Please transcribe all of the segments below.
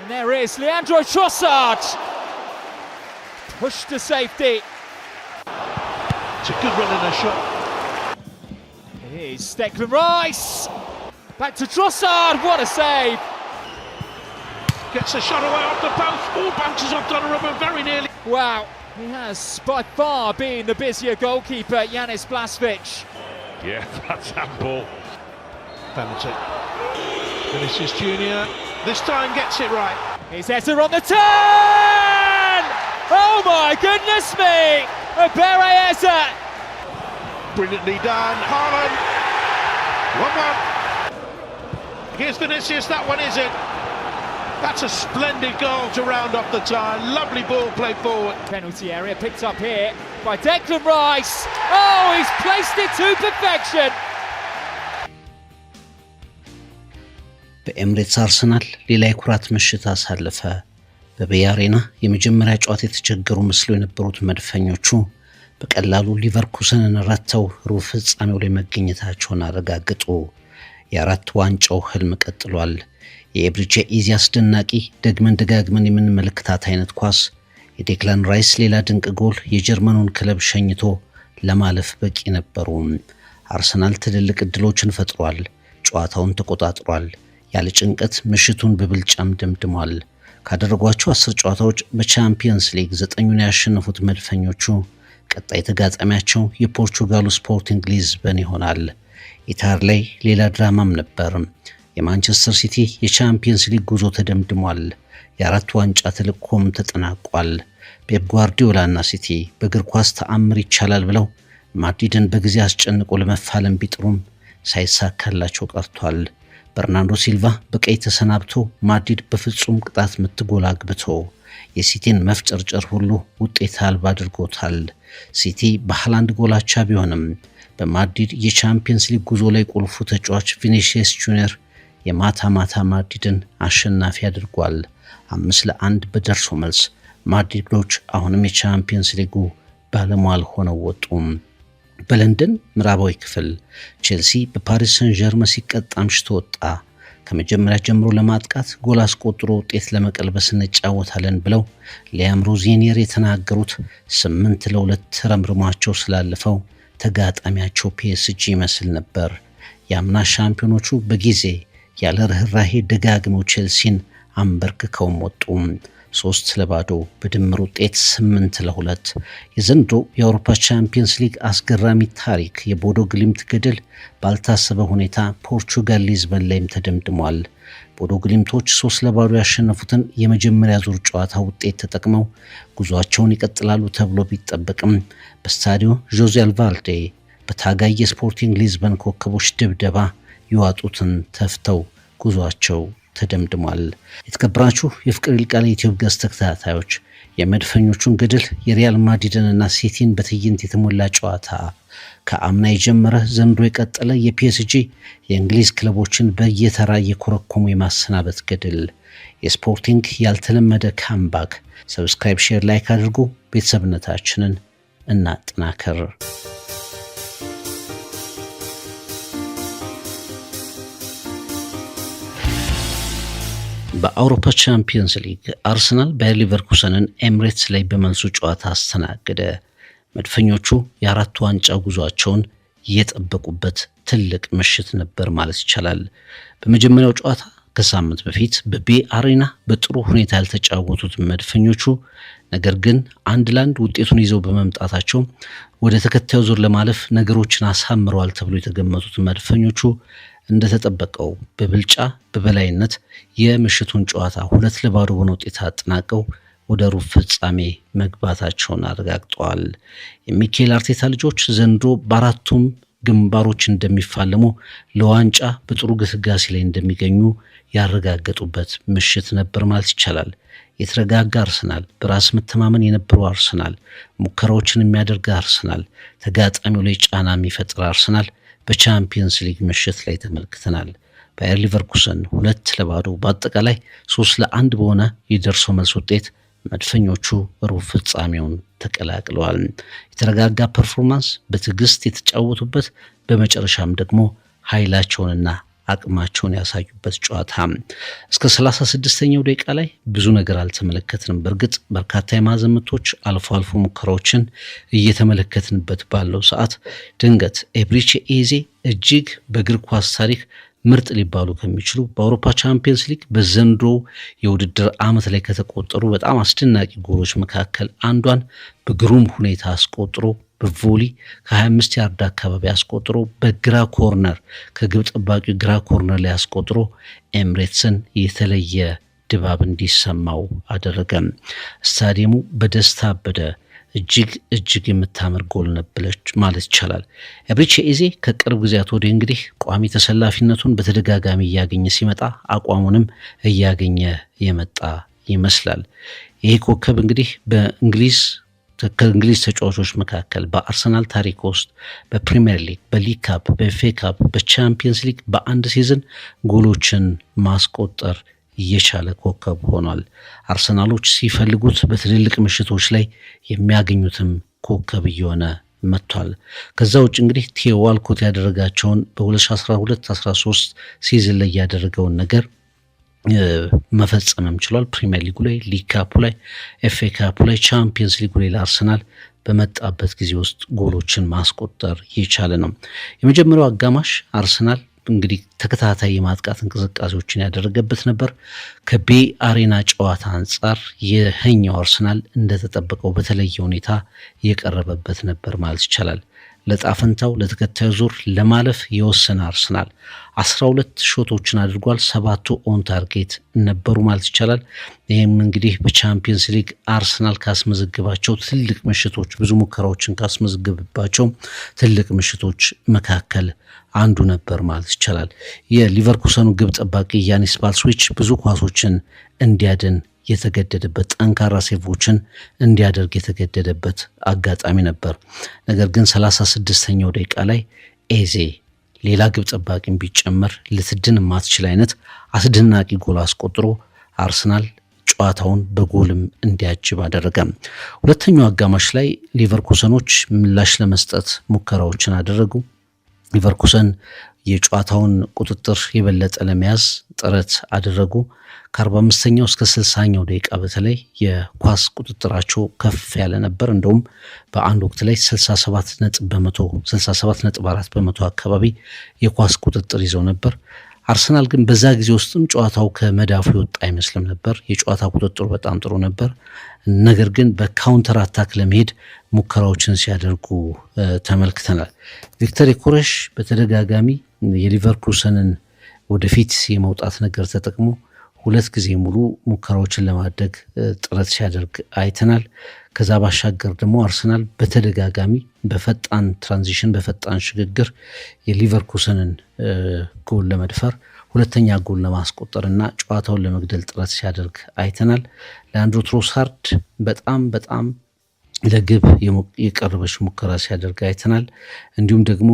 And there is Leandro Trossard. Push to safety. It's a good run and a shot. Here's Declan Rice. Back to Trossard. What a save. Gets a shot away off the post. All bounces off Donnarumma very nearly. Wow. He has by far been the busier goalkeeper, Yanis Blažević. Yeah, that's handball. Penalty. Vinicius Junior this time gets it right. His header on the turn! Oh my goodness me! A Bereza! Brilliantly done. Haaland. 1-1. Here's Vinicius, that one is it. That's a splendid goal to round off the tie. Lovely ball played forward. Penalty area picked up here by Declan Rice. Oh, he's placed it to perfection. በኤምሬትስ አርሰናል ሌላ የኩራት ምሽት አሳለፈ። በቤይ አሬና የመጀመሪያ ጨዋታ የተቸገሩ መስለው የነበሩት መድፈኞቹ በቀላሉ ሊቨርኩሰንን ረተው ሩብ ፍጻሜው ላይ መገኘታቸውን አረጋግጡ። የአራት ዋንጫው ህልም ቀጥሏል። የኤብሪቼ ኢዚ አስደናቂ ደግመን ደጋግመን የምንመለከታት አይነት ኳስ፣ የዴክላን ራይስ ሌላ ድንቅ ጎል የጀርመኑን ክለብ ሸኝቶ ለማለፍ በቂ ነበሩ። አርሰናል ትልልቅ እድሎችን ፈጥሯል። ጨዋታውን ተቆጣጥሯል። ያለ ጭንቀት ምሽቱን በብልጫም ደምድሟል። ካደረጓቸው 10 ጨዋታዎች በቻምፒየንስ ሊግ 9ን ያሸነፉት መድፈኞቹ ቀጣይ ተጋጣሚያቸው የፖርቹጋሉ ስፖርቲንግ ሊዝበን ይሆናል። ኢታር ላይ ሌላ ድራማም ነበር። የማንቸስተር ሲቲ የቻምፒየንስ ሊግ ጉዞ ተደምድሟል። የአራት ዋንጫ ተልዕኮም ተጠናቋል። ፔፕ ጓርዲዮላና ሲቲ በእግር ኳስ ተአምር ይቻላል ብለው ማድሪድን በጊዜ አስጨንቆ ለመፋለም ቢጥሩም ሳይሳካላቸው ቀርቷል። በርናንዶ ሲልቫ በቀይ ተሰናብቶ ማድሪድ በፍጹም ቅጣት ምት ጎል አግብቶ የሲቲን መፍጨርጨር ሁሉ ውጤት አልባ አድርጎታል። ሲቲ በሃላንድ ጎላቻ ቢሆንም በማድሪድ የቻምፒየንስ ሊግ ጉዞ ላይ ቁልፉ ተጫዋች ቪኒሲየስ ጁኒየር የማታ ማታ ማድሪድን አሸናፊ አድርጓል። 5-1 በደርሶ መልስ ማድሪዶች አሁንም የቻምፒየንስ ሊጉ ባለሟል ሆነው ወጡ። በለንደን ምዕራባዊ ክፍል ቼልሲ በፓሪስ ሰን ዠርመን ሲቀጣ አምሽቶ ወጣ። ከመጀመሪያ ጀምሮ ለማጥቃት ጎል አስቆጥሮ ውጤት ለመቀልበስ እንጫወታለን ብለው ሊያም ሮዚኒየር የተናገሩት 8-2 ረምርሟቸው ስላለፈው ተጋጣሚያቸው ፒኤስጂ ይመስል ነበር። የአምና ሻምፒዮኖቹ በጊዜ ያለ ርህራሄ ደጋግመው ቼልሲን አንበርክከውም ወጡ። 3-0 በድምር ውጤት 8-2። የዘንድሮ የአውሮፓ ቻምፒየንስ ሊግ አስገራሚ ታሪክ የቦዶ ግሊምት ገድል ባልታሰበ ሁኔታ ፖርቹጋል ሊዝበን ላይም ተደምድሟል። ቦዶ ግሊምቶች 3-0 ያሸነፉትን የመጀመሪያ ዙር ጨዋታ ውጤት ተጠቅመው ጉዟቸውን ይቀጥላሉ ተብሎ ቢጠበቅም በስታዲዮ ጆዜ አልቫልዴ በታጋይ የስፖርቲንግ ሊዝበን ኮከቦች ድብደባ የዋጡትን ተፍተው ጉዟቸው ተደምድሟል። የተከበራችሁ የፍቅር ይልቃል የዩቲዩብ ገጽ ተከታታዮች የመድፈኞቹን ገድል የሪያል ማድሪድንና ሲቲን በትዕይንት የተሞላ ጨዋታ ከአምና የጀመረ ዘንድሮ የቀጠለ የፒኤስጂ የእንግሊዝ ክለቦችን በየተራ የኮረኮሙ የማሰናበት ገድል የስፖርቲንግ ያልተለመደ ካምባክ። ሰብስክራይብ፣ ሼር፣ ላይክ አድርጉ። ቤተሰብነታችንን እናጠናክር። በአውሮፓ ቻምፒየንስ ሊግ አርሰናል ባየር ሊቨርኩሰንን ኤምሬትስ ላይ በመልሱ ጨዋታ አስተናገደ። መድፈኞቹ የአራት ዋንጫ ጉዟቸውን የጠበቁበት ትልቅ ምሽት ነበር ማለት ይቻላል። በመጀመሪያው ጨዋታ ከሳምንት በፊት በቤይ አሬና በጥሩ ሁኔታ ያልተጫወቱት መድፈኞቹ ነገር ግን 1-1 ውጤቱን ይዘው በመምጣታቸው ወደ ተከታዩ ዙር ለማለፍ ነገሮችን አሳምረዋል ተብሎ የተገመቱት መድፈኞቹ እንደተጠበቀው በብልጫ በበላይነት የምሽቱን ጨዋታ 2-0 በሆነ ውጤት አጠናቀው ወደ ሩብ ፍጻሜ መግባታቸውን አረጋግጠዋል። የሚኬል አርቴታ ልጆች ዘንድሮ በአራቱም ግንባሮች እንደሚፋለሙ ለዋንጫ በጥሩ ግስጋሴ ላይ እንደሚገኙ ያረጋገጡበት ምሽት ነበር ማለት ይቻላል። የተረጋጋ አርሰናል፣ በራስ መተማመን የነበረው አርሰናል፣ ሙከራዎችን የሚያደርግ አርሰናል፣ ተጋጣሚው ላይ ጫና የሚፈጥር አርሰናል በቻምፒየንስ ሊግ ምሽት ላይ ተመልክተናል። ባየር ሊቨርኩሰን 2-0 በአጠቃላይ 3-1 በሆነ የደርሶ መልስ ውጤት መድፈኞቹ ሩብ ፍጻሜውን ተቀላቅለዋል። የተረጋጋ ፐርፎርማንስ፣ በትዕግስት የተጫወቱበት፣ በመጨረሻም ደግሞ ኃይላቸውንና አቅማቸውን ያሳዩበት ጨዋታ እስከ 36ኛው ደቂቃ ላይ ብዙ ነገር አልተመለከትንም። በእርግጥ በርካታ የማዕዘን ምቶች አልፎ አልፎ ሙከራዎችን እየተመለከትንበት ባለው ሰዓት ድንገት ኤብሪቼ ኤዜ እጅግ በእግር ኳስ ታሪክ ምርጥ ሊባሉ ከሚችሉ በአውሮፓ ቻምፒየንስ ሊግ በዘንድሮ የውድድር ዓመት ላይ ከተቆጠሩ በጣም አስደናቂ ጎሎች መካከል አንዷን በግሩም ሁኔታ አስቆጥሮ በቮሊ ከ25 ያርድ አካባቢ አስቆጥሮ በግራ ኮርነር ከግብ ጠባቂ ግራ ኮርነር ላይ አስቆጥሮ ኤምሬትስን የተለየ ድባብ እንዲሰማው አደረገ። ስታዲየሙ በደስታ አበደ። እጅግ የምታምር ጎል ነበረች ማለት ይቻላል። ኤብሪቼ ኤዜ ከቅርብ ጊዜያት ወዲህ እንግዲህ ቋሚ ተሰላፊነቱን በተደጋጋሚ እያገኘ ሲመጣ አቋሙንም እያገኘ የመጣ ይመስላል። ይሄ ኮከብ እንግዲህ ከእንግሊዝ ተጫዋቾች መካከል በአርሰናል ታሪክ ውስጥ በፕሪሚየር ሊግ፣ በሊግ ካፕ፣ በኤፍኤ ካፕ፣ በቻምፒየንስ ሊግ በአንድ ሲዝን ጎሎችን ማስቆጠር እየቻለ ኮከብ ሆኗል። አርሰናሎች ሲፈልጉት በትልልቅ ምሽቶች ላይ የሚያገኙትም ኮከብ እየሆነ መጥቷል። ከዛ ውጭ እንግዲህ ቲዮ ዋልኮት ያደረጋቸውን በ2012-13 ሲዝን ላይ ያደረገውን ነገር መፈጸምም ችሏል። ፕሪሚየር ሊጉ ላይ፣ ሊግ ካፑ ላይ፣ ኤፍኤ ካፑ ላይ፣ ቻምፒየንስ ሊጉ ላይ ለአርሰናል በመጣበት ጊዜ ውስጥ ጎሎችን ማስቆጠር የቻለ ነው። የመጀመሪያው አጋማሽ አርሰናል እንግዲህ ተከታታይ የማጥቃት እንቅስቃሴዎችን ያደረገበት ነበር። ከቤ አሬና ጨዋታ አንጻር የኛው አርሰናል እንደተጠበቀው በተለየ ሁኔታ የቀረበበት ነበር ማለት ይቻላል። ለጣፈንታው ለተከታዩ ዙር ለማለፍ የወሰነ አርሰናል 12 ሾቶችን አድርጓል። 7ቱ ኦን ታርጌት ነበሩ ማለት ይቻላል። ይህም እንግዲህ በቻምፒየንስ ሊግ አርሰናል ካስመዘግባቸው ትልቅ ምሽቶች፣ ብዙ ሙከራዎችን ካስመዘግብባቸው ትልቅ ምሽቶች መካከል አንዱ ነበር ማለት ይቻላል። የሊቨርኩሰኑ ግብ ጠባቂ ያኒስ ባልስዊች ብዙ ኳሶችን እንዲያድን የተገደደበት፣ ጠንካራ ሴቮችን እንዲያደርግ የተገደደበት አጋጣሚ ነበር። ነገር ግን 36ኛው ደቂቃ ላይ ኤዜ ሌላ ግብ ጠባቂን ቢጨመር ልትድን የማትችል አይነት አስደናቂ ጎል አስቆጥሮ አርሰናል ጨዋታውን በጎልም እንዲያጅብ አደረገ። ሁለተኛው አጋማሽ ላይ ሊቨርኩሰኖች ምላሽ ለመስጠት ሙከራዎችን አደረጉ። ሊቨርኩሰን የጨዋታውን ቁጥጥር የበለጠ ለመያዝ ጥረት አደረጉ። ከ45ኛው እስከ 60ኛው ደቂቃ በተለይ የኳስ ቁጥጥራቸው ከፍ ያለ ነበር። እንደውም በአንድ ወቅት ላይ 67.4 በመቶ አካባቢ የኳስ ቁጥጥር ይዘው ነበር። አርሰናል ግን በዛ ጊዜ ውስጥም ጨዋታው ከመዳፉ የወጣ አይመስልም ነበር። የጨዋታ ቁጥጥሩ በጣም ጥሩ ነበር። ነገር ግን በካውንተር አታክ ለመሄድ ሙከራዎችን ሲያደርጉ ተመልክተናል። ቪክተር ዮኬሬሽ በተደጋጋሚ የሊቨርኩሰንን ወደፊት የመውጣት ነገር ተጠቅሞ 2 ጊዜ ሙሉ ሙከራዎችን ለማድረግ ጥረት ሲያደርግ አይተናል። ከዛ ባሻገር ደግሞ አርሰናል በተደጋጋሚ በፈጣን ትራንዚሽን፣ በፈጣን ሽግግር የሊቨርኩሰንን ጎል ለመድፈር፣ ሁለተኛ ጎል ለማስቆጠር እና ጨዋታውን ለመግደል ጥረት ሲያደርግ አይተናል። ለአንድሮ ትሮሳርድ በጣም ለግብ የቀረበች ሙከራ ሲያደርግ አይተናል። እንዲሁም ደግሞ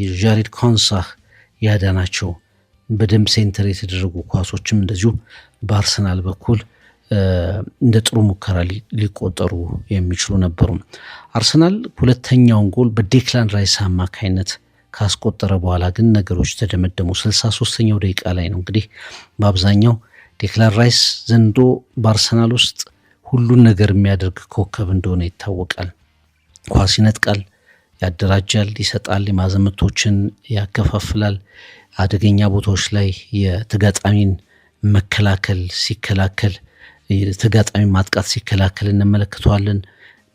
የጃሬድ ኮንሳህ ያዳናቸው በደንብ ሴንተር የተደረጉ ኳሶችም እንደዚሁ በአርሰናል በኩል እንደ ጥሩ ሙከራ ሊቆጠሩ የሚችሉ ነበሩ። አርሰናል ሁለተኛውን ጎል በዴክላን ራይስ አማካይነት ካስቆጠረ በኋላ ግን ነገሮች ተደመደሙ። 63ኛው ደቂቃ ላይ ነው እንግዲህ በአብዛኛው ዴክላን ራይስ ዘንድሮ በአርሰናል ውስጥ ሁሉን ነገር የሚያደርግ ኮከብ እንደሆነ ይታወቃል። ኳስ ይነጥቃል፣ ያደራጃል፣ ይሰጣል፣ የማዕዘን ምቶችን ያከፋፍላል። አደገኛ ቦታዎች ላይ የተጋጣሚን መከላከል ሲከላከል፣ የተጋጣሚ ማጥቃት ሲከላከል እንመለከተዋለን።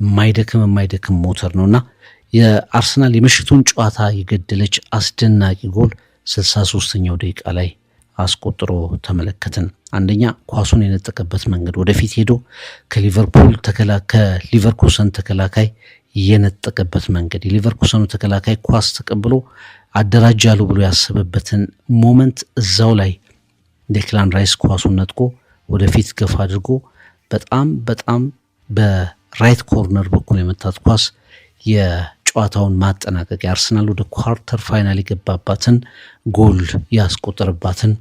የማይደክም ሞተር ነውና የአርሰናል የምሽቱን ጨዋታ የገደለች አስደናቂ ጎል 63ኛው ደቂቃ ላይ አስቆጥሮ ተመለከትን። አንደኛ ኳሱን የነጠቀበት መንገድ፣ ወደፊት ሄዶ ከሊቨርኩሰን ተከላካይ የነጠቀበት መንገድ፣ የሊቨርኩሰኑ ተከላካይ ኳስ ተቀብሎ አደራጃሉ ብሎ ያሰበበትን ሞመንት እዛው ላይ ዴክላን ራይስ ኳሱን ነጥቆ ወደፊት ገፋ አድርጎ በጣም በራይት ኮርነር በኩል የመታት ኳስ የጨዋታውን ማጠናቀቂያ አርሰናል ወደ ኳርተር ፋይናል የገባባትን ጎል ያስቆጠረባትን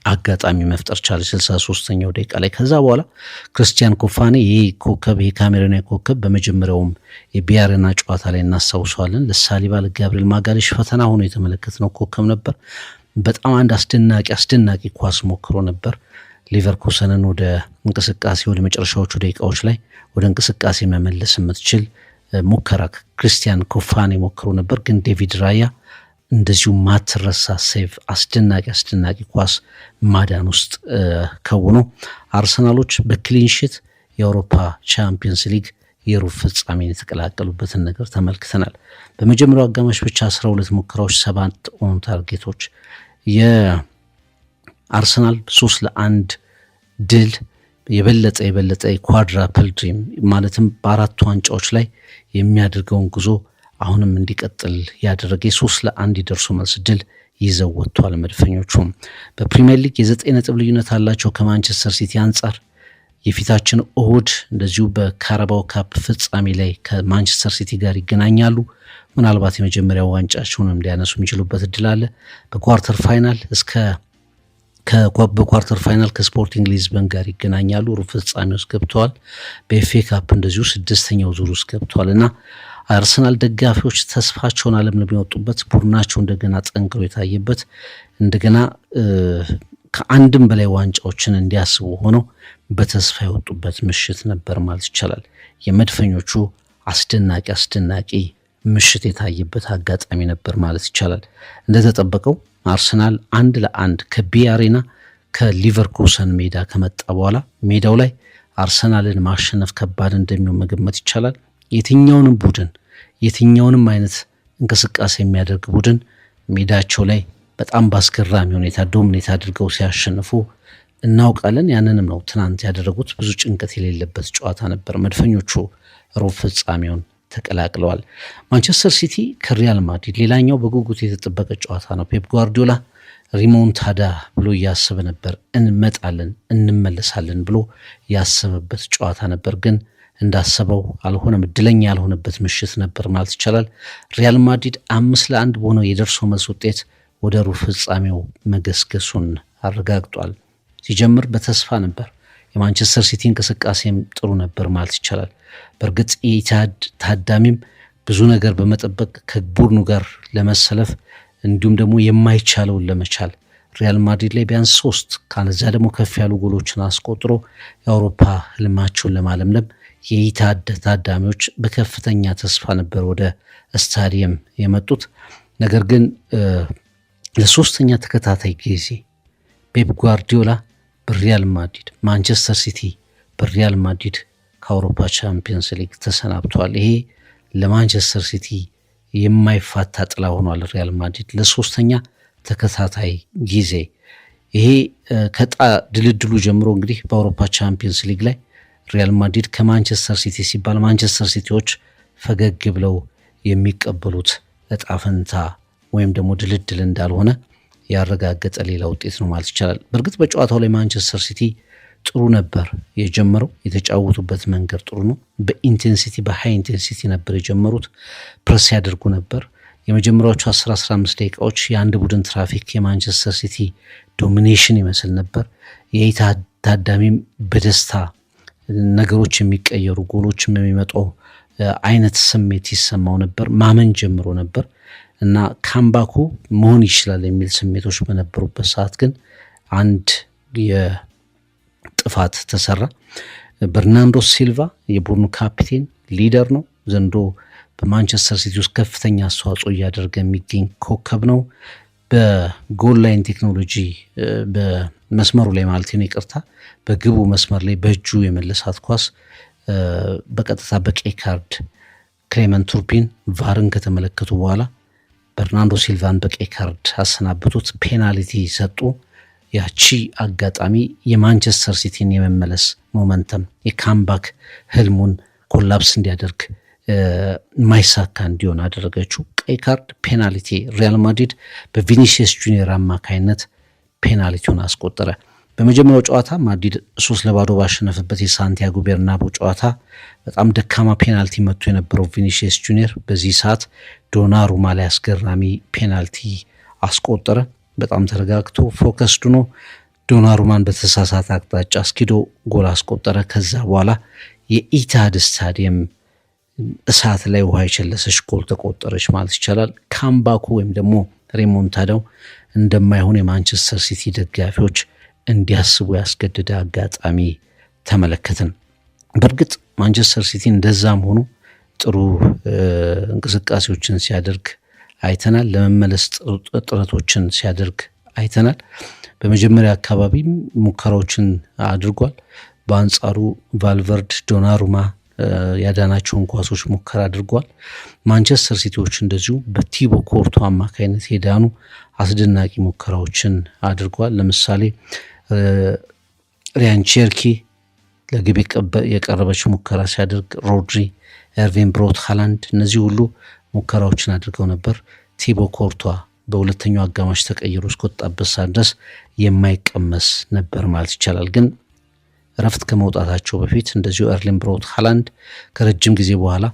አጋጣሚ መፍጠር ቻለ 63ኛው ደቂቃ ላይ። ከዛ በኋላ ክርስቲያን ኮፋኔ ይህ ካሜሮናዊ ኮከብ በመጀመሪያውም የቢያሬና ጨዋታ ላይ እናስታውሰዋለን። ለሳሊባ ለጋብሪኤል ማጋሌሽ ፈተና ሆኖ የተመለከትነው ኮከብ ነበር። በጣም አንድ አስደናቂ ኳስ ሞክሮ ነበር። ሊቨርኩሰንን ወደ እንቅስቃሴ ወደ መጨረሻዎቹ ደቂቃዎች ላይ ወደ እንቅስቃሴ መመለስ የምትችል ሙከራ ክሪስቲያን ኮፋኔ ሞክሮ ነበር፣ ግን ዴቪድ ራያ እንደዚሁ ማትረሳ ሴቭ አስደናቂ ኳስ ማዳን ውስጥ ከውኖ አርሰናሎች በክሊንሺት የአውሮፓ ቻምፒየንስ ሊግ የሩብ ፍጻሜን የተቀላቀሉበትን ነገር ተመልክተናል። በመጀመሪያው አጋማሽ ብቻ 12 ሙከራዎች 7 ኦን ታርጌቶች የአርሰናል 3-1 ድል የበለጠ ኳድራፕል ድሪም ማለትም በአራቱ ዋንጫዎች ላይ የሚያደርገውን ጉዞ አሁንም እንዲቀጥል ያደረገ 3-1 ይደርሱ መልስ ድል ይዘው ወጥቷል። መድፈኞቹም በፕሪሚየር ሊግ የ9 ነጥብ ልዩነት አላቸው ከማንቸስተር ሲቲ አንጻር። የፊታችን እሁድ እንደዚሁ በካራባው ካፕ ፍጻሜ ላይ ከማንቸስተር ሲቲ ጋር ይገናኛሉ። ምናልባት የመጀመሪያው ዋንጫቸውንም ሊያነሱ የሚችሉበት እድል አለ። በኳርተር ፋይናል ከስፖርቲንግ ሊዝበን ጋር ይገናኛሉ። ሩብ ፍጻሜ ውስጥ ገብተዋል። በኤፍኤ ካፕ እንደዚሁ 6ኛው ዙር ውስጥ ገብተዋል እና አርሰናል ደጋፊዎች ተስፋቸውን አለምንም የሚወጡበት ቡድናቸው እንደገና ጠንክሮ የታየበት እንደገና ከአንድም በላይ ዋንጫዎችን እንዲያስቡ ሆነው በተስፋ የወጡበት ምሽት ነበር ማለት ይቻላል። የመድፈኞቹ አስደናቂ ምሽት የታየበት አጋጣሚ ነበር ማለት ይቻላል። እንደተጠበቀው አርሰናል 1-1 ከቢያሬና ከሊቨርኩሰን ሜዳ ከመጣ በኋላ ሜዳው ላይ አርሰናልን ማሸነፍ ከባድ እንደሚሆን መገመት ይቻላል። የትኛውንም አይነት እንቅስቃሴ የሚያደርግ ቡድን ሜዳቸው ላይ በጣም በአስገራሚ ሁኔታ ዶሚኔት አድርገው ሲያሸንፉ እናውቃለን። ያንንም ነው ትናንት ያደረጉት። ብዙ ጭንቀት የሌለበት ጨዋታ ነበር። መድፈኞቹ ሩብ ፍጻሜውን ተቀላቅለዋል። ማንቸስተር ሲቲ ከሪያል ማድሪድ ሌላኛው በጉጉት የተጠበቀ ጨዋታ ነው። ፔፕ ጓርዲዮላ ሪሞንታዳ ብሎ እያሰበ ነበር። እንመለሳለን ብሎ ያሰበበት ጨዋታ ነበር፣ ግን እንዳሰበው አልሆነም። እድለኛ ያልሆነበት ምሽት ነበር ማለት ይቻላል። ሪያል ማድሪድ 5-1 በሆነው የደርሶ መልስ ውጤት ወደ ሩብ ፍጻሜው መገስገሱን አረጋግጧል። ሲጀምር በተስፋ ነበር። የማንቸስተር ሲቲ እንቅስቃሴም ጥሩ ነበር ማለት ይቻላል። በእርግጥ የኢቲሃድ ታዳሚም ብዙ ነገር በመጠበቅ ከቡድኑ ጋር ለመሰለፍ እንዲሁም ደግሞ የማይቻለውን ለመቻል ሪያል ማድሪድ ላይ ቢያንስ 3 ካለዛ ደግሞ ከፍ ያሉ ጎሎችን አስቆጥሮ የአውሮፓ ህልማቸውን ለማለምለም የኢቲሃድ ታዳሚዎች በከፍተኛ ተስፋ ነበር ወደ ስታዲየም የመጡት። ነገር ግን ለሶስተኛ ተከታታይ ጊዜ ፔፕ ጓርዲዮላ በሪያል ማድሪድ ማንቸስተር ሲቲ በሪያል ማድሪድ ከአውሮፓ ቻምፒየንስ ሊግ ተሰናብቷል። ይሄ ለማንቸስተር ሲቲ የማይፋታ ጥላ ሆኗል። ሪያል ማድሪድ ለሶስተኛ ተከታታይ ጊዜ ይሄ ከጣ ድልድሉ ጀምሮ እንግዲህ በአውሮፓ ቻምፒየንስ ሊግ ላይ ሪያል ማድሪድ ከማንቸስተር ሲቲ ሲባል ማንቸስተር ሲቲዎች ፈገግ ብለው የሚቀበሉት እጣ ፈንታ ወይም ደግሞ ድልድል እንዳልሆነ ያረጋገጠ ሌላ ውጤት ነው ማለት ይቻላል። በእርግጥ በጨዋታው ላይ ማንቸስተር ሲቲ ጥሩ ነበር የጀመረው። የተጫወቱበት መንገድ ጥሩ ነው። በሃይ ኢንቴንሲቲ ነበር የጀመሩት። ፕረስ ያደርጉ ነበር። የመጀመሪያዎቹ 10-15 ደቂቃዎች የአንድ ቡድን ትራፊክ የማንቸስተር ሲቲ ዶሚኔሽን ይመስል ነበር። የኢቲሃድ ታዳሚም በደስታ ነገሮች የሚቀየሩ ጎሎችም የሚመጣው አይነት ስሜት ይሰማው ነበር። ማመን ጀምሮ ነበር እና ካምባኩ መሆን ይችላል የሚል ስሜቶች በነበሩበት ሰዓት ግን አንድ የጥፋት ተሰራ። በርናንዶ ሲልቫ የቡድኑ ካፒቴን ሊደር ነው። ዘንድሮ በማንቸስተር ሲቲ ውስጥ ከፍተኛ አስተዋጽኦ እያደረገ የሚገኝ ኮከብ ነው። በጎል ላይን ቴክኖሎጂ በመስመሩ ላይ ማለት ነው ይቅርታ፣ በግቡ መስመር ላይ በእጁ የመለሳት ኳስ በቀጥታ በቀይ ካርድ ክሌመንት ቱርፒን ቫርን ከተመለከቱ በኋላ በርናንዶ ሲልቫን በቀይ ካርድ አሰናብቶት ፔናልቲ ሰጡ። ያቺ አጋጣሚ የማንቸስተር ሲቲን የመመለስ ሞመንተም የካምባክ ህልሙን ኮላፕስ እንዲያደርግ ማይሳካ እንዲሆን አደረገችው። ቀይ ካርድ ፔናልቲ። ሪያል ማድሪድ በቪኒሲየስ ጁኒየር አማካይነት ፔናልቲውን አስቆጠረ። በመጀመሪያው ጨዋታ ማድሪድ 3-0 ባሸነፈበት የሳንቲያጎ ቤርናቦ ጨዋታ በጣም ደካማ ፔናልቲ መጥቶ የነበረው ቪኒሲየስ ጁኒየር በዚህ ሰዓት ዶናሩማ ላይ አስገራሚ ፔናልቲ አስቆጠረ። በጣም ተረጋግቶ ፎከስድ ሆኖ ዶናሩማን በተሳሳተ አቅጣጫ አስኪዶ ጎል አስቆጠረ። ከዛ በኋላ የኢቲሃድ ስታዲየም እሳት ላይ ውሃ የቸለሰች ጎል ተቆጠረች ማለት ይቻላል። ካምባኩ ወይም ደግሞ ሪሞንታዳው እንደማይሆን የማንቸስተር ሲቲ ደጋፊዎች እንዲያስቡ ያስገደደ አጋጣሚ ተመለከትን። በእርግጥ ማንቸስተር ሲቲ እንደዛም ሆኖ ጥሩ እንቅስቃሴዎችን ሲያደርግ አይተናል። ለመመለስ ጥረቶችን ሲያደርግ አይተናል። በመጀመሪያ አካባቢ ሙከራዎችን አድርጓል። በአንጻሩ ቫልቨርድ፣ ዶናሩማ ያዳናቸውን ኳሶች ሙከራ አድርጓል። ማንቸስተር ሲቲዎች እንደዚሁ በቲቦ ኮርቶ አማካይነት የዳኑ አስደናቂ ሙከራዎችን አድርጓል። ለምሳሌ ሪያን ቼርኪ ለግብ የቀረበች ሙከራ ሲያደርግ፣ ሮድሪ፣ ኤርቪን ብሮት ሃላንድ እነዚህ ሁሉ ሙከራዎችን አድርገው ነበር። ቲቦ ኮርቷ በሁለተኛው አጋማሽ ተቀይሮ እስከወጣበት ሰዓት ድረስ የማይቀመስ ነበር ማለት ይቻላል። ግን ረፍት ከመውጣታቸው በፊት እንደዚሁ ኤርሊንግ ብሮት ሃላንድ ከረጅም ጊዜ በኋላ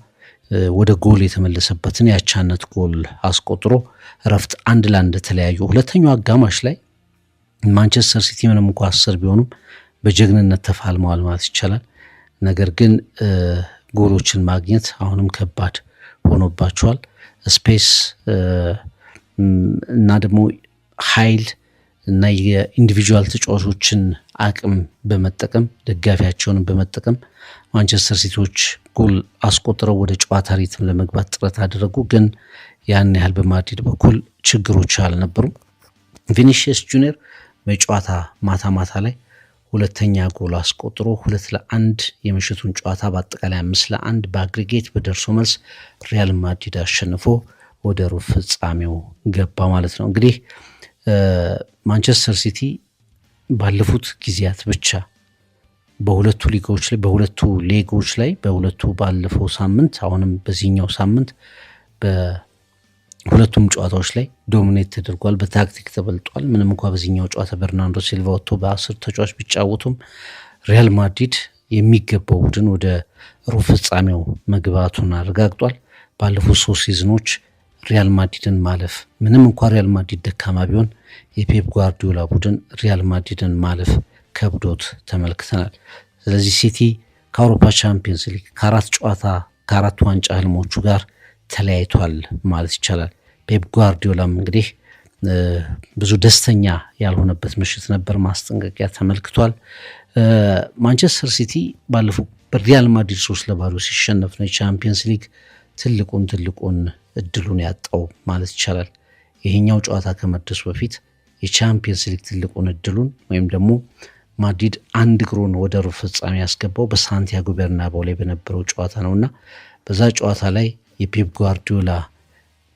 ወደ ጎል የተመለሰበትን ያቻነት ጎል አስቆጥሮ ረፍት 1-1 ተለያዩ። ሁለተኛው አጋማሽ ላይ ማንቸስተር ሲቲ ምንም እንኳ 10 ቢሆኑም በጀግንነት ተፋልመዋል ማለት ይቻላል። ነገር ግን ጎሎችን ማግኘት አሁንም ከባድ ሆኖባቸዋል። ስፔስ እና ደግሞ ኃይል እና የኢንዲቪጁዋል ተጫዋቾችን አቅም በመጠቀም ደጋፊያቸውን በመጠቀም ማንቸስተር ሲቲዎች ጎል አስቆጥረው ወደ ጨዋታ ሪትም ለመግባት ጥረት አደረጉ። ግን ያን ያህል በማድሪድ በኩል ችግሮች አልነበሩም። ቪኒሺየስ ጁኒየር በጨዋታ ማታ ላይ ሁለተኛ ጎል አስቆጥሮ 2-1 የምሽቱን ጨዋታ በአጠቃላይ 5-1 በአግሪጌት በደርሶ መልስ ሪያል ማድሪድ አሸንፎ ወደ ሩብ ፍጻሜው ገባ ማለት ነው። እንግዲህ ማንቸስተር ሲቲ ባለፉት ጊዜያት ብቻ በሁለቱ ሌጎች ላይ በሁለቱ ባለፈው ሳምንት አሁንም በዚህኛው ሳምንት በሁለቱም ጨዋታዎች ላይ ዶሚኔት ተደርጓል። በታክቲክ ተበልጧል። ምንም እንኳ በዚህኛው ጨዋታ በርናንዶ ሲልቫ ወጥቶ በ10 ተጫዋች ቢጫወቱም ሪያል ማድሪድ የሚገባው ቡድን ወደ ሩብ ፍጻሜው መግባቱን አረጋግጧል። ባለፉት 3 ሲዝኖች ሪያል ማድሪድን ማለፍ ምንም እንኳ ሪያል ማድሪድ ደካማ ቢሆን የፔፕ ጓርዲዮላ ቡድን ሪያል ማድሪድን ማለፍ ከብዶት ተመልክተናል። ስለዚህ ሲቲ ከአውሮፓ ቻምፒየንስ ሊግ ከአራት ዋንጫ ህልሞቹ ጋር ተለያይቷል ማለት ይቻላል። ፔፕ ጓርዲዮላም እንግዲህ ብዙ ደስተኛ ያልሆነበት ምሽት ነበር፣ ማስጠንቀቂያ ተመልክቷል። ማንቸስተር ሲቲ ባለፈው በሪያል ማድሪድ 3-0 ሲሸነፍ ነው የቻምፒየንስ ሊግ ትልቁን እድሉን ያጣው ማለት ይቻላል። ይሄኛው ጨዋታ ከመድረሱ በፊት የቻምፒየንስ ሊግ ትልቁን እድሉን ወይም ደግሞ ማድሪድ አንድ እግሩን ወደ ሩብ ፍጻሜ ያስገባው በሳንቲያጎ ቤርናባው ላይ በነበረው ጨዋታ ነውና በዛ ጨዋታ ላይ የፔፕ ጓርዲዮላ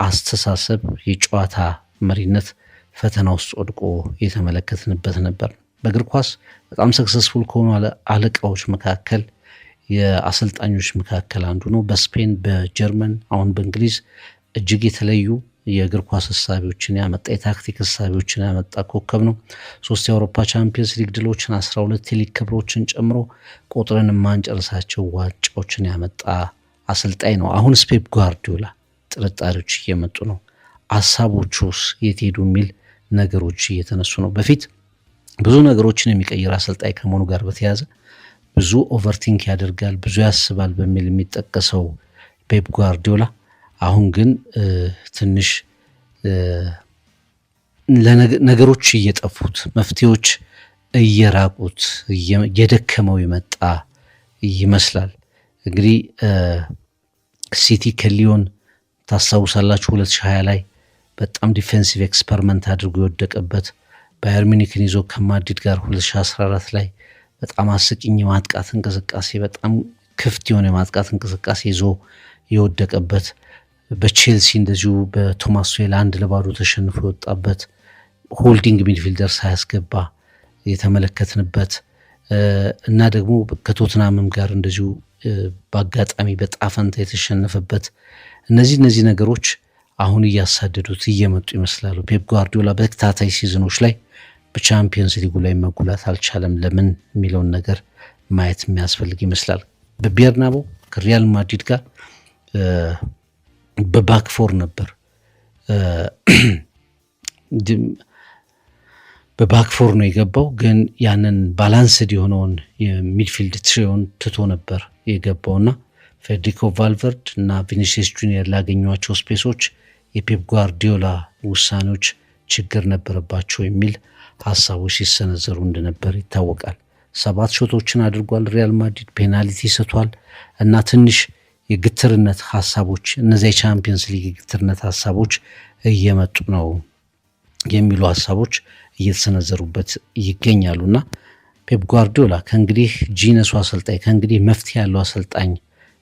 አስተሳሰብ የጨዋታ መሪነት ፈተና ውስጥ ወድቆ የተመለከትንበት ነበር። በእግር ኳስ በጣም ሰክሰስፉል ከሆኑ አለቃዎች መካከል የአሰልጣኞች መካከል አንዱ ነው። በስፔን፣ በጀርመን፣ አሁን በእንግሊዝ እጅግ የተለዩ የእግር ኳስ ሀሳቢዎችን ያመጣ የታክቲክ ሀሳቢዎችን ያመጣ ኮከብ ነው። 3 የአውሮፓ ቻምፒየንስ ሊግ ድሎችን 12 የሊግ ክብሮችን ጨምሮ ቁጥርን የማንጨርሳቸው ዋንጫዎችን ያመጣ አሰልጣኝ ነው። አሁን ፔፕ ጓርዲዮላ ጥርጣሬዎች እየመጡ ነው። ሀሳቦቹስ የት ሄዱ የሚል ነገሮች እየተነሱ ነው። በፊት ብዙ ነገሮችን የሚቀይር አሰልጣኝ ከመሆኑ ጋር በተያያዘ ብዙ ኦቨርቲንክ ያደርጋል፣ ብዙ ያስባል በሚል የሚጠቀሰው ፔፕ ጓርዲዮላ አሁን ግን ትንሽ ነገሮች እየጠፉት መፍትሄዎች እየራቁት እየደከመው የመጣ ይመስላል። እንግዲህ ሲቲ ከሊዮን ታስታውሳላችሁ 2020 ላይ በጣም ዲፌንሲቭ ኤክስፐሪመንት አድርጎ የወደቀበት፣ ባየር ሚኒክን ይዞ ከማድሪድ ጋር 2014 ላይ በጣም አስቂኝ የማጥቃት እንቅስቃሴ በጣም ክፍት የሆነ የማጥቃት እንቅስቃሴ ይዞ የወደቀበት፣ በቼልሲ እንደዚሁ በቶማስ ቱሄል 1-0 ተሸንፎ የወጣበት፣ ሆልዲንግ ሚድፊልደር ሳያስገባ የተመለከትንበት እና ደግሞ ከቶትናምም ጋር እንደዚሁ በአጋጣሚ በጣፈንታ የተሸነፈበት እነዚህ ነገሮች አሁን እያሳደዱት እየመጡ ይመስላሉ። ፔፕ ጓርዲዮላ በተከታታይ ሲዝኖች ላይ በቻምፒየንስ ሊጉ ላይ መጉላት አልቻለም። ለምን የሚለውን ነገር ማየት የሚያስፈልግ ይመስላል። በቤርናባው ከሪያል ማድሪድ ጋር በባክፎር ነበር በባክፎር ነው የገባው። ግን ያንን ባላንስድ የሆነውን የሚድፊልድ ትሪዮን ትቶ ነበር የገባውና ፌዴሪኮ ቫልቨርድ እና ቪኒሲየስ ጁኒየር ላገኟቸው ስፔሶች የፔፕ ጓርዲዮላ ውሳኔዎች ችግር ነበረባቸው የሚል ሀሳቦች ሲሰነዘሩ እንደነበር ይታወቃል። 7 ሾቶችን አድርጓል ሪያል ማድሪድ፣ ፔናልቲ ስቷል እና ትንሽ የግትርነት ሀሳቦች እነዚያ የቻምፒየንስ ሊግ የግትርነት ሀሳቦች እየመጡ ነው የሚሉ ሀሳቦች እየተሰነዘሩበት ይገኛሉና ፔፕ ጓርዲዮላ ከእንግዲህ ጂነሱ አሰልጣኝ ከእንግዲህ መፍትሄ ያለው አሰልጣኝ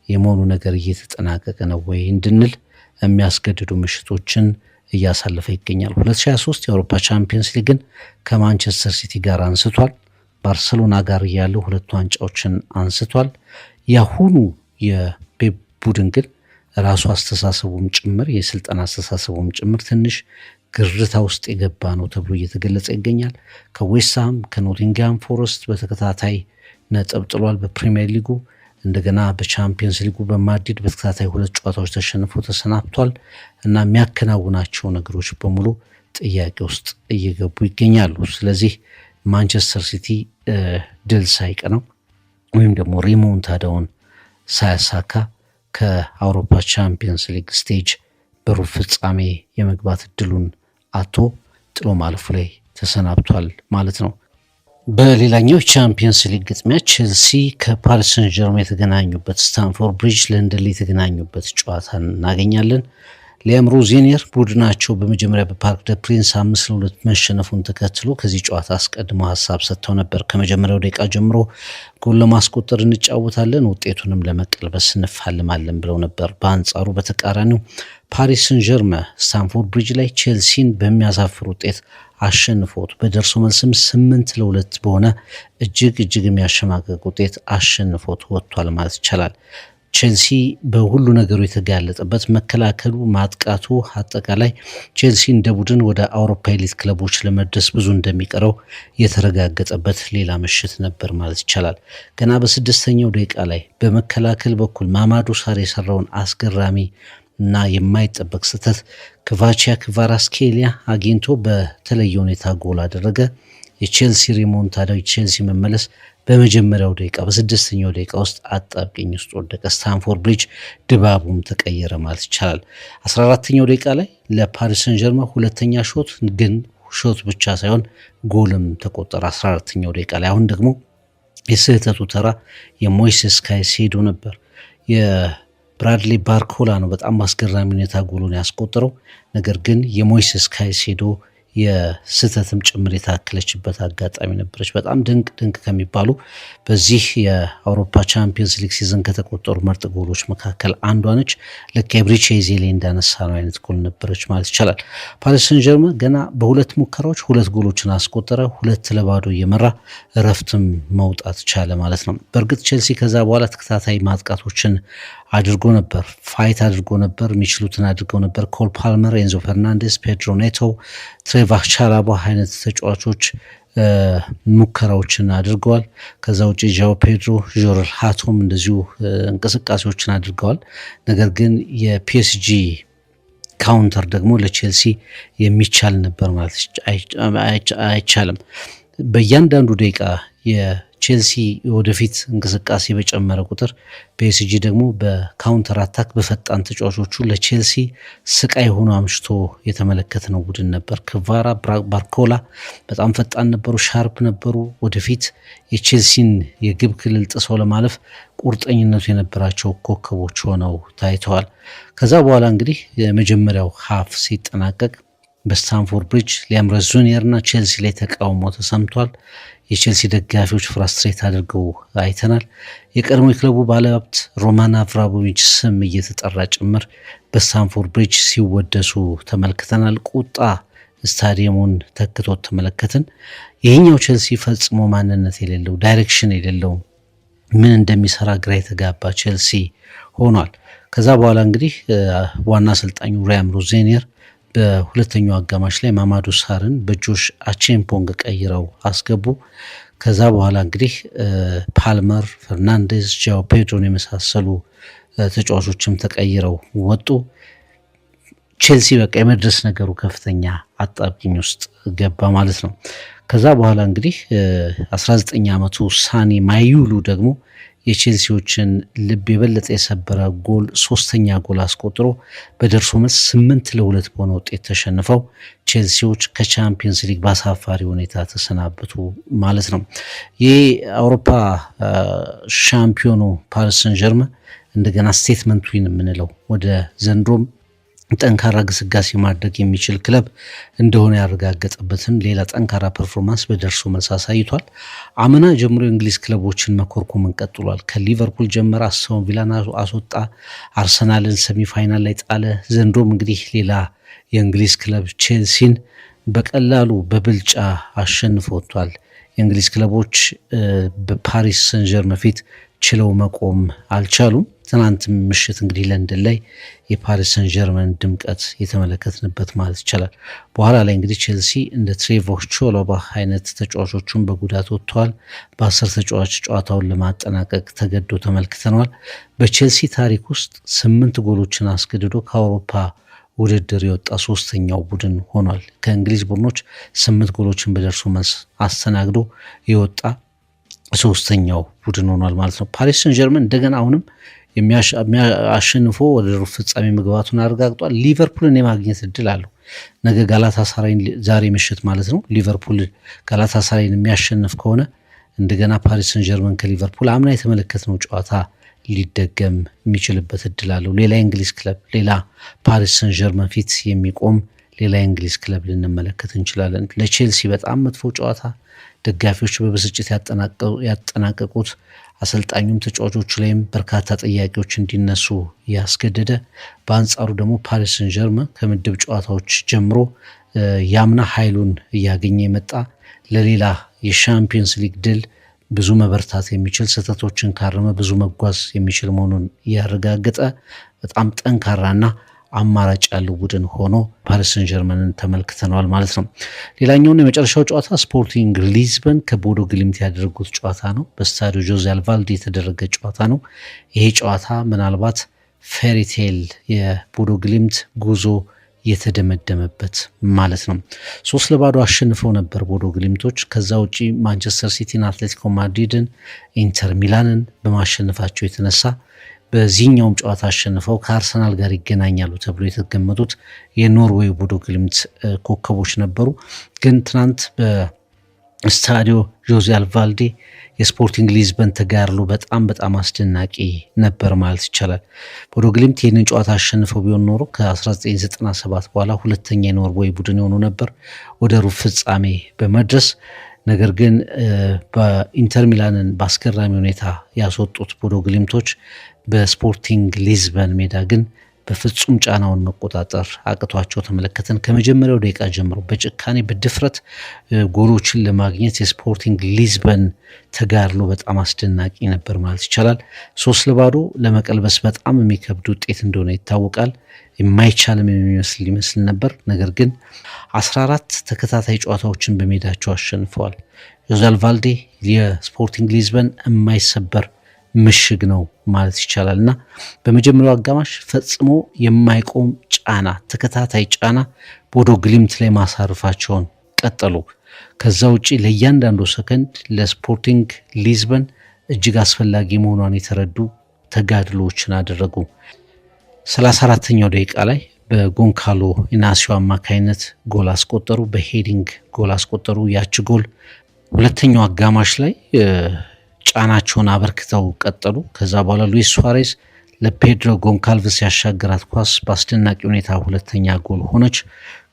የመሆኑ ነገር እየተጠናቀቀ ነው ወይ እንድንል የሚያስገድዱ ምሽቶችን እያሳለፈ ይገኛል። 2023 የአውሮፓ ቻምፒየንስ ሊግን ከማንቸስተር ሲቲ ጋር አንስቷል። ባርሰሎና ጋር ያለው 2 ዋንጫዎችን አንስቷል። ያሁኑ የፔፕ ቡድን ግን ራሱ አስተሳሰቡም ጭምር የስልጠና አስተሳሰቡም ጭምር ትንሽ ግርታ ውስጥ የገባ ነው ተብሎ እየተገለጸ ይገኛል። ከዌስትሃም ከኖቲንግሃም ፎረስት በተከታታይ ነጥብ ጥሏል በፕሪሚየር ሊጉ። እንደገና በቻምፒየንስ ሊጉ በማድሪድ በተከታታይ 2 ጨዋታዎች ተሸንፎ ተሰናብቷል እና የሚያከናውናቸው ነገሮች በሙሉ ጥያቄ ውስጥ እየገቡ ይገኛሉ። ስለዚህ ማንቸስተር ሲቲ ድል ሳይቀነው ወይም ደግሞ ሪሞንታዳውን ሳያሳካ ከአውሮፓ ቻምፒየንስ ሊግ ስቴጅ በሩብ ፍጻሜ የመግባት እድሉን አቶ ጥሎ ማለፉ ላይ ተሰናብቷል ማለት ነው። በሌላኛው ቻምፒየንስ ሊግ ግጥሚያ ቼልሲ ከፓሪስ ሰን ጀርሜን የተገናኙበት ስታንፎርድ ብሪጅ ለንደን ላይ የተገናኙበት ጨዋታ እናገኛለን። ሊያም ሮዚኒየር ቡድናቸው በመጀመሪያ በፓርክ ደ ፕሪንስ 5-2 መሸነፉን ተከትሎ ከዚህ ጨዋታ አስቀድሞ ሀሳብ ሰጥተው ነበር። ከመጀመሪያው ደቂቃ ጀምሮ ጎል ለማስቆጠር እንጫወታለን፣ ውጤቱንም ለመቀልበስ እንፋልማለን ብለው ነበር። በአንጻሩ በተቃራኒው ፓሪስ ሰን ጀርሜን ስታንፎርድ ብሪጅ ላይ ቼልሲን በሚያሳፍር ውጤት አሸንፎት በደርሶ መልስም 8-2 በሆነ እጅግ የሚያሸማቀቅ ውጤት አሸንፎት ወጥቷል ማለት ይቻላል። ቼልሲ በሁሉ ነገሩ የተጋለጠበት መከላከሉ፣ ማጥቃቱ፣ አጠቃላይ ቼልሲ እንደ ቡድን ወደ አውሮፓ ኤሊት ክለቦች ለመድረስ ብዙ እንደሚቀረው የተረጋገጠበት ሌላ ምሽት ነበር ማለት ይቻላል። ገና በ6ኛው ደቂቃ ላይ በመከላከል በኩል ማማዱ ሳር የሰራውን አስገራሚ እና የማይጠበቅ ስህተት ክቫቺያ ክቫራትስኬሊያ አግኝቶ በተለየ ሁኔታ ጎል አደረገ። የቼልሲ ሪሞንታዳ የቼልሲ መመለስ በመጀመሪያው ደቂቃ በ6ኛው ደቂቃ ውስጥ አጣብቂኝ ውስጥ ወደቀ። ስታንፎርድ ብሪጅ ድባቡም ተቀየረ ማለት ይቻላል። 14ኛው ደቂቃ ላይ ለፓሪስ ሰን ጀርሜን ሁለተኛ ሾት ግን ሾት ብቻ ሳይሆን ጎልም ተቆጠረ 14ኛው ደቂቃ ላይ። አሁን ደግሞ የስህተቱ ተራ የሞይሴስ ካይሴዶ ነበር። የብራድሊ ባርኮላ ነው በጣም አስገራሚ ሁኔታ ጎሉን ያስቆጠረው። ነገር ግን የሞይሴስ ካይሴዶ የስህተትም ጭምር የታከለችበት አጋጣሚ ነበረች። በጣም ድንቅ ከሚባሉ በዚህ የአውሮፓ ቻምፒየንስ ሊግ ሲዝን ከተቆጠሩ ምርጥ ጎሎች መካከል አንዷ ነች። ልክ የብሪቼ ዜሌ እንዳነሳ ነው አይነት ጎል ነበረች ማለት ይቻላል። ፓሪስ ሰን ጀርሜን ገና በሁለት ሙከራዎች 2 ጎሎችን አስቆጠረ። 2-0 እየመራ እረፍትም መውጣት ቻለ ማለት ነው። በእርግጥ ቼልሲ ከዛ በኋላ ተከታታይ ማጥቃቶችን አድርጎ ነበር፣ ፋይት አድርጎ ነበር፣ የሚችሉትን አድርገው ነበር። ኮል ፓልመር፣ ኤንዞ ፈርናንዴስ፣ ፔድሮ ኔቶ፣ ትሬቫህ ቻላባ አይነት ተጫዋቾች ሙከራዎችን አድርገዋል። ከዛ ውጭ ጃኦ ፔድሮ፣ ጆረል ሃቶም እንደዚሁ እንቅስቃሴዎችን አድርገዋል። ነገር ግን የፒኤስጂ ካውንተር ደግሞ ለቼልሲ የሚቻል ነበር ማለት አይቻልም። በእያንዳንዱ ደቂቃ የቼልሲ ወደፊት እንቅስቃሴ በጨመረ ቁጥር ፒኤስጂ ደግሞ በካውንተር አታክ በፈጣን ተጫዋቾቹ ለቼልሲ ስቃይ ሆኖ አምሽቶ የተመለከትነው ቡድን ነበር። ክቫራ፣ ባርኮላ በጣም ፈጣን ነበሩ፣ ሻርፕ ነበሩ። ወደፊት የቼልሲን የግብ ክልል ጥሰው ለማለፍ ቁርጠኝነቱ የነበራቸው ኮከቦች ሆነው ታይተዋል። ከዛ በኋላ እንግዲህ የመጀመሪያው ሀፍ ሲጠናቀቅ በስታንፎርድ ብሪጅ ሊያም ሮዚኒየር እና ቼልሲ ላይ ተቃውሞ ተሰምቷል። የቼልሲ ደጋፊዎች ፍራስትሬት አድርገው አይተናል። የቀድሞ የክለቡ ባለሀብት ሮማን አብራሞቪች ስም እየተጠራ ጭምር በስታንፎርድ ብሪጅ ሲወደሱ ተመልክተናል። ቁጣ ስታዲየሙን ተክቶት ተመለከትን። ይህኛው ቼልሲ ፈጽሞ ማንነት የሌለው ዳይሬክሽን የሌለው ምን እንደሚሰራ ግራ የተጋባ ቼልሲ ሆኗል። ከዛ በኋላ እንግዲህ ዋና አሰልጣኙ ሊያም ሮዚኒየር በሁለተኛው አጋማሽ ላይ ማማዱ ሳርን በጆሽ አቼምፖንግ ቀይረው አስገቡ። ከዛ በኋላ እንግዲህ ፓልመር፣ ፈርናንዴዝ፣ ጃኦ ፔድሮን የመሳሰሉ ተጫዋቾችም ተቀይረው ወጡ። ቼልሲ በቃ የመድረስ ነገሩ ከፍተኛ አጣብቂኝ ውስጥ ገባ ማለት ነው። ከዛ በኋላ እንግዲህ 19 ዓመቱ ሳኒ ማዩሉ ደግሞ የቼልሲዎችን ልብ የበለጠ የሰበረ ጎል ሶስተኛ ጎል አስቆጥሮ በደርሶ መልስ 8-2 በሆነ ውጤት ተሸንፈው ቼልሲዎች ከቻምፒየንስ ሊግ በአሳፋሪ ሁኔታ ተሰናበቱ ማለት ነው። ይህ አውሮፓ ሻምፒዮኑ ፓሪስ ሰን ዠርመን እንደገና ስቴትመንት ዊን የምንለው ወደ ዘንድሮም ጠንካራ ግስጋሴ ማድረግ የሚችል ክለብ እንደሆነ ያረጋገጠበትን ሌላ ጠንካራ ፐርፎርማንስ በደርሶ መልስ አሳይቷል። አምና ጀምሮ የእንግሊዝ ክለቦችን መኮርኮምን ቀጥሏል። ከሊቨርፑል ጀመረ፣ አስቶን ቪላን አስወጣ፣ አርሰናልን ሰሚፋይናል ላይ ጣለ። ዘንድሮም እንግዲህ ሌላ የእንግሊዝ ክለብ ቼልሲን በቀላሉ በብልጫ አሸንፎ ወጥቷል። የእንግሊዝ ክለቦች በፓሪስ ሰን ዠርመን ፊት ችለው መቆም አልቻሉም። ትናንት ምሽት እንግዲህ ለንደን ላይ የፓሪስ ሰን ዠርመን ድምቀት የተመለከትንበት ማለት ይቻላል። በኋላ ላይ እንግዲህ ቼልሲ እንደ ትሬቮር ቾሎባ አይነት ተጫዋቾቹን በጉዳት ወጥተዋል። በ10 ተጫዋች ጨዋታውን ለማጠናቀቅ ተገዶ ተመልክተነዋል። በቼልሲ ታሪክ ውስጥ 8 ጎሎችን አስገድዶ ከአውሮፓ ውድድር የወጣ ሶስተኛው ቡድን ሆኗል። ከእንግሊዝ ቡድኖች 8 ጎሎችን በደርሶ መልስ አስተናግዶ የወጣ ሶስተኛው ቡድን ሆኗል ማለት ነው። ፓሪስ ሰን ዠርመን እንደገና አሁንም አሸንፎ ወደ ሩብ ፍጻሜ መግባቱን አረጋግጧል። ሊቨርፑልን የማግኘት እድል አለው። ነገ ጋላታሳራይን ዛሬ ምሽት ማለት ነው ሊቨርፑል ጋላታሳራይን የሚያሸንፍ ከሆነ እንደገና ፓሪስ ሰን ዠርመን ከሊቨርፑል አምና የተመለከትነው ጨዋታ ሊደገም የሚችልበት እድል አለው። ሌላ የእንግሊዝ ክለብ ሌላ ፓሪስ ሰን ዠርመን ፊት የሚቆም ሌላ የእንግሊዝ ክለብ ልንመለከት እንችላለን። ለቼልሲ በጣም መጥፎ ጨዋታ፣ ደጋፊዎች በብስጭት ያጠናቀቁት፣ አሰልጣኙም ተጫዋቾቹ ላይም በርካታ ጥያቄዎች እንዲነሱ ያስገደደ። በአንጻሩ ደግሞ ፓሪስ ሰን ዠርመን ከምድብ ጨዋታዎች ጀምሮ ያምና ኃይሉን እያገኘ የመጣ ለሌላ የሻምፒየንስ ሊግ ድል ብዙ መበርታት የሚችል ስህተቶችን ካረመ ብዙ መጓዝ የሚችል መሆኑን ያረጋገጠ በጣም ጠንካራና አማራጭ ያለው ቡድን ሆኖ ፓሪስ ሰን ዠርመንን ተመልክተነዋል ማለት ነው። ሌላኛውና የመጨረሻው ጨዋታ ስፖርቲንግ ሊዝበን ከቦዶ ግሊምት ያደረጉት ጨዋታ ነው። በስታዲዮ ጆዜ አልቫልዴ የተደረገ ጨዋታ ነው። ይሄ ጨዋታ ምናልባት ፌሪቴል የቦዶ ግሊምት ጉዞ የተደመደመበት ማለት ነው። 3-0 አሸንፈው ነበር ቦዶ ግሊምቶች። ከዛ ውጪ ማንቸስተር ሲቲን፣ አትሌቲኮ ማድሪድን፣ ኢንተር ሚላንን በማሸነፋቸው የተነሳ በዚህኛውም ጨዋታ አሸንፈው ከአርሰናል ጋር ይገናኛሉ ተብሎ የተገመቱት የኖርዌይ ቦዶ ግሊምት ኮከቦች ነበሩ። ግን ትናንት በስታዲዮ ጆዜ አልቫልዴ የስፖርቲንግ ሊዝበን ተጋድሎ በጣም አስደናቂ ነበር ማለት ይቻላል። ቦዶ ግሊምት ይህንን ጨዋታ አሸንፈው ቢሆን ኖሮ ከ1997 በኋላ ሁለተኛ የኖርዌይ ቡድን የሆኑ ነበር ወደ ሩብ ፍጻሜ በመድረስ። ነገር ግን በኢንተር ሚላንን በአስገራሚ ሁኔታ ያስወጡት ቦዶ ግሊምቶች በስፖርቲንግ ሊዝበን ሜዳ ግን በፍጹም ጫናውን መቆጣጠር አቅቷቸው ተመለከተን። ከመጀመሪያው ደቂቃ ጀምሮ በጭካኔ በድፍረት ጎሎችን ለማግኘት የስፖርቲንግ ሊዝበን ተጋድሎ በጣም አስደናቂ ነበር ማለት ይቻላል። 3-0 ለመቀልበስ በጣም የሚከብድ ውጤት እንደሆነ ይታወቃል። የማይቻልም ይመስል ነበር። ነገር ግን 14 ተከታታይ ጨዋታዎችን በሜዳቸው አሸንፈዋል። ጆዜ አልቫልዴ የስፖርቲንግ ሊዝበን የማይሰበር ምሽግ ነው ማለት ይቻላል እና በመጀመሪያው አጋማሽ ፈጽሞ የማይቆም ጫና፣ ተከታታይ ጫና ቦዶ ግሊምት ላይ ማሳረፋቸውን ቀጠሉ። ከዛ ውጪ ለእያንዳንዱ ሰከንድ ለስፖርቲንግ ሊዝበን እጅግ አስፈላጊ መሆኗን የተረዱ ተጋድሎዎችን አደረጉ። 34ኛው ደቂቃ ላይ በጎንካሎ ኢናሲዮ አማካይነት ጎል አስቆጠሩ። በሄዲንግ ጎል አስቆጠሩ። ያች ጎል ሁለተኛው አጋማሽ ላይ ጫናቸውን አበርክተው ቀጠሉ። ከዛ በኋላ ሉዊስ ሱዋሬዝ ለፔድሮ ጎንካልቭስ ያሻገራት ኳስ በአስደናቂ ሁኔታ ሁለተኛ ጎል ሆነች።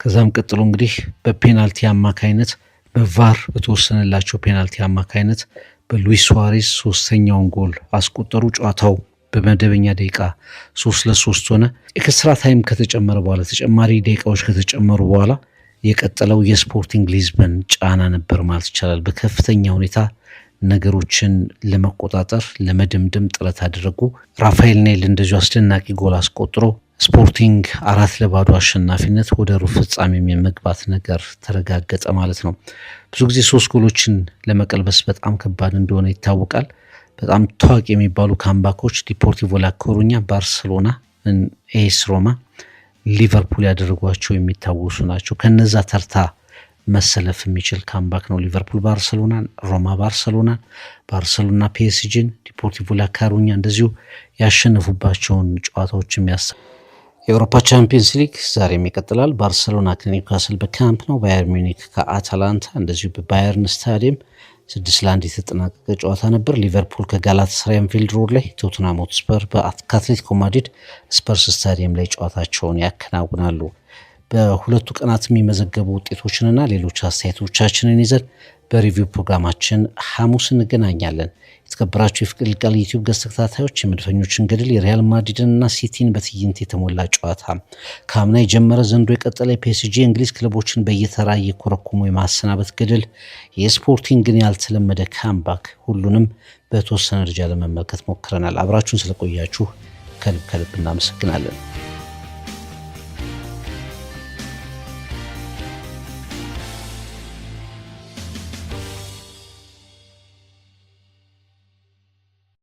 ከዛም ቀጥሎ እንግዲህ በፔናልቲ አማካይነት በቫር በተወሰነላቸው ፔናልቲ አማካይነት በሉዊስ ሱዋሬዝ ሶስተኛውን ጎል አስቆጠሩ። ጨዋታው በመደበኛ ደቂቃ 3-3 ሆነ። ኤክስትራ ታይም ከተጨመረ በኋላ ተጨማሪ ደቂቃዎች ከተጨመሩ በኋላ የቀጠለው የስፖርቲንግ ሊዝበን ጫና ነበር ማለት ይቻላል። በከፍተኛ ሁኔታ ነገሮችን ለመቆጣጠር ለመደምደም ጥረት አደረጉ። ራፋኤል ኔል እንደዚሁ አስደናቂ ጎል አስቆጥሮ ስፖርቲንግ 4-0 አሸናፊነት ወደ ሩብ ፍጻሜ የመግባት ነገር ተረጋገጠ ማለት ነው። ብዙ ጊዜ 3 ጎሎችን ለመቀልበስ በጣም ከባድ እንደሆነ ይታወቃል። በጣም ታዋቂ የሚባሉ ካምባኮች ዲፖርቲቮ ላ ኮሩኛ፣ ባርሰሎና፣ ኤስ ሮማ፣ ሊቨርፑል ያደረጓቸው የሚታወሱ ናቸው። ከነዛ ተርታ መሰለፍ የሚችል ካምባክ ነው። ሊቨርፑል ባርሰሎናን፣ ሮማ ባርሰሎናን፣ ባርሰሎና ፒኤስጂን፣ ዲፖርቲቮ ላካሩኛ እንደዚሁ ያሸነፉባቸውን ጨዋታዎች የአውሮፓ ቻምፒየንስ ሊግ ዛሬም ይቀጥላል። ባርሰሎና ከኒውካስል በካምፕ ነው። ባየር ሚዩኒክ ከአታላንታ እንደዚሁ በባየርን ስታዲየም 6-1 የተጠናቀቀ ጨዋታ ነበር። ሊቨርፑል ከጋላታሳራይ አንፊልድ ሮድ ላይ፣ ቶተንሃም ሆትስፐር ከአትሌቲኮ ማድሪድ ስፐርስ ስታዲየም ላይ ጨዋታቸውን ያከናውናሉ። በሁለቱ ቀናት የሚመዘገቡ ውጤቶችንና ሌሎች አስተያየቶቻችንን ይዘን በሪቪው ፕሮግራማችን ሐሙስ እንገናኛለን። የተከበራችሁ የፍቅር ቃል ዩቲዩብ ገጽ ተከታታዮች የመድፈኞችን ገድል የሪያል ማድሪድንና ሲቲን በትዕይንት የተሞላ ጨዋታ ከአምና የጀመረ ዘንድሮ የቀጠለ የፒኤስጂ እንግሊዝ ክለቦችን በየተራ እየኮረኮሙ የማሰናበት ገድል የስፖርቲንግን ያልተለመደ ካምባክ ሁሉንም በተወሰነ ደረጃ ለመመልከት ሞክረናል። አብራችሁን ስለቆያችሁ ከልብ እናመሰግናለን።